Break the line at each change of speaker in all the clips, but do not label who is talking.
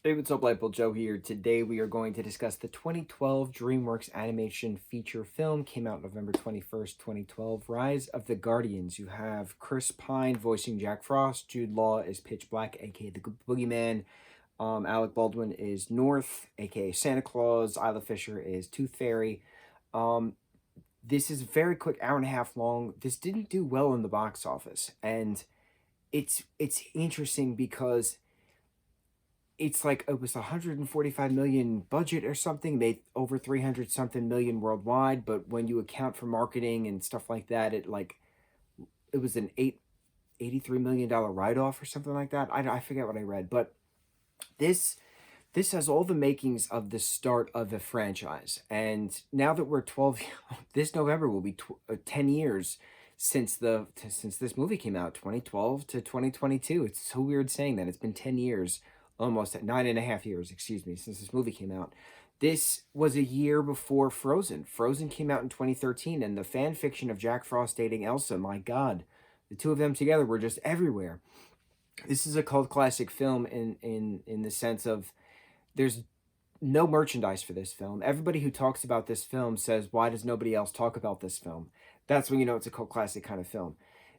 Hey, what's up, lightboltjoe here. Today we are going to discuss the 2012 DreamWorks animation feature film. Came out November 21st, 2012. Rise of the Guardians. You have Chris Pine voicing Jack Frost. Jude Law is Pitch Black, aka the Boogeyman. Alec Baldwin is North, aka Santa Claus. Isla Fisher is Tooth Fairy. Um, this is a very quick, hour and a half long. This didn't do well in the box office, and it's interesting because it's like it was 145 million budget or something, made over 300 something million worldwide, but when you account for marketing and stuff like that, it was an $83 million write-off or something like that. I forget what I read, but this this has all the makings of the start of a franchise. And now that we're 12, this November will be 10 years since this movie came out, 2012 to 2022. It's so weird saying that. It's been 10 years, almost 9.5 years, excuse me, since this movie came out. This was a year before Frozen. Frozen came out in 2013, and the fan fiction of Jack Frost dating Elsa, my God, the two of them together were just everywhere. This is a cult classic film in the sense of there's no merchandise for this film. Everybody who talks about this film says, why does nobody else talk about this film? That's when you know it's a cult classic kind of film.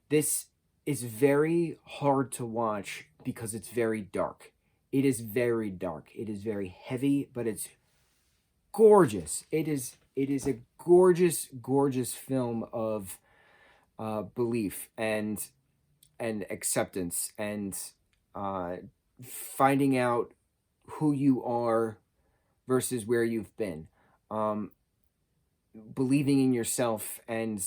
This is very hard to watch because it's very dark. It is very dark. It is very heavy, but it's gorgeous. It is a gorgeous, gorgeous film of belief and acceptance and uh, finding out who you are versus where you've been. Um, Believing in yourself and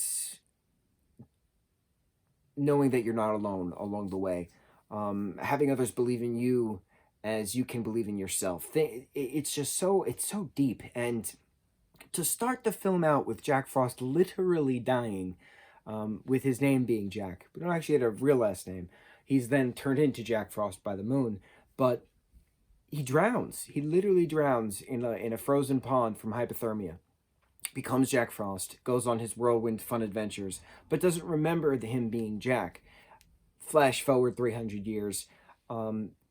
knowing that you're not alone along the way. Having others believe in you as you can believe in yourself. It's so deep. And to start the film out with Jack Frost literally dying, with his name being Jack. We don't actually have a real last name. He's then turned into Jack Frost by the moon, but he drowns. He literally drowns in a frozen pond from hypothermia. Becomes Jack Frost, goes on his whirlwind fun adventures, but doesn't remember him being Jack. Flash forward 300 years.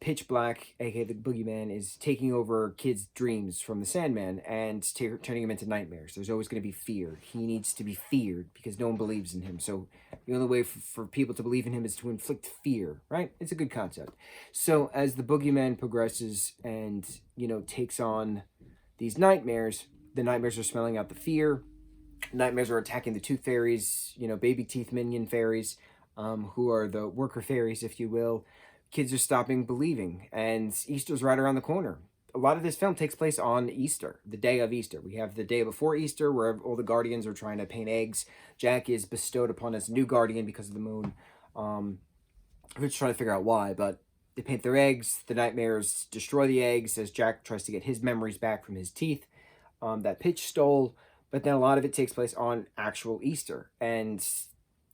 Pitch Black, aka the Boogeyman, is taking over kids' dreams from the Sandman and turning them into nightmares. There's always going to be fear. He needs to be feared because no one believes in him. So the only way for people to believe in him is to inflict fear, right? It's a good concept. So as the Boogeyman progresses and, takes on these nightmares, the nightmares are smelling out the fear. Nightmares are attacking the tooth fairies, baby teeth minion fairies, who are the worker fairies, if you will. Kids are stopping believing, and Easter's right around the corner. A lot of this film takes place on Easter, the day of Easter. We have the day before Easter, where all the guardians are trying to paint eggs. Jack is bestowed upon as new guardian because of the moon. We're just trying to figure out why, but they paint their eggs. The nightmares destroy the eggs as Jack tries to get his memories back from his teeth that Pitch stole. But then a lot of it takes place on actual Easter, and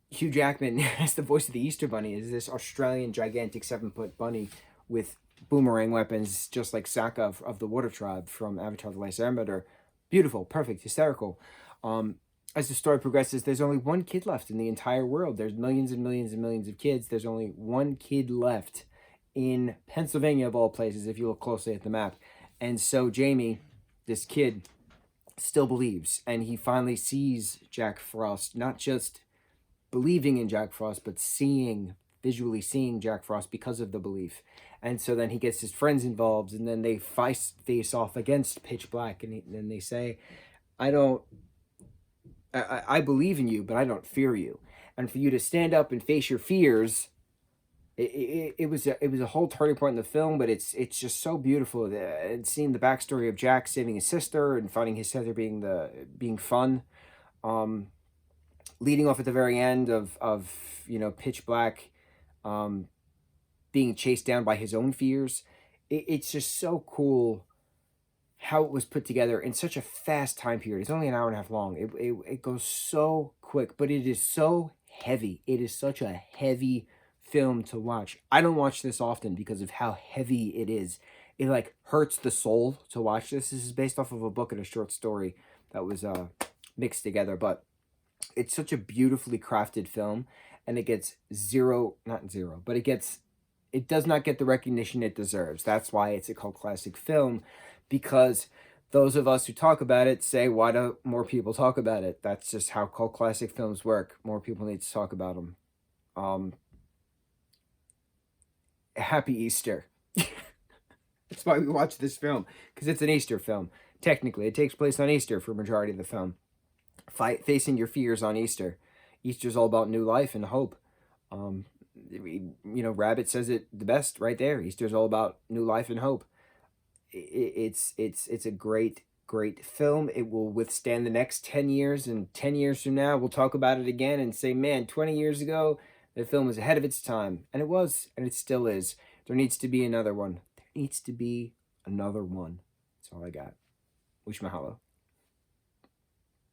Hugh Jackman as the voice of the Easter Bunny is this Australian gigantic 7-foot bunny with boomerang weapons, just like Sokka of the Water Tribe from Avatar: The Last Airbender. Beautiful, perfect, hysterical. As the story progresses, there's only one kid left in the entire world. There's millions and millions and millions of kids. There's only one kid left in Pennsylvania, of all places, if you look closely at the map. And so Jamie, this kid, still believes, and he finally sees Jack Frost, not just believing in Jack Frost, but visually seeing Jack Frost because of the belief. And so then he gets his friends involved, and then they face off against Pitch Black, and then they say, I believe in you, but I don't fear you. And for you to stand up and face your fears, it was a whole turning point in the film, but it's just so beautiful. And seeing the backstory of Jack saving his sister and finding his sister being fun. Leading off at the very end of Pitch Black being chased down by his own fears. It's just so cool how it was put together in such a fast time period. It's only an hour and a half long. It goes so quick, but it is so heavy. It is such a heavy film to watch. I don't watch this often because of how heavy it is. It hurts the soul to watch this. This is based off of a book and a short story that was mixed together, but it's such a beautifully crafted film, and it gets it it does not get the recognition it deserves. That's why it's a cult classic film, because those of us who talk about it say, why don't more people talk about it? That's just how cult classic films work. More people need to talk about them. Happy Easter. That's why we watch this film, because it's an Easter film. Technically, it takes place on Easter for a majority of the film. Facing your fears on Easter. Easter's all about new life and hope. Rabbit says it the best right there. Easter's all about new life and hope. It's a great film. It will withstand the next 10 years, and 10 years from now we'll talk about it again and say, man, 20 years ago the film was ahead of its time. And it was, and it still is. There needs to be another one. There needs to be another one. That's all I got. Wish mahalo.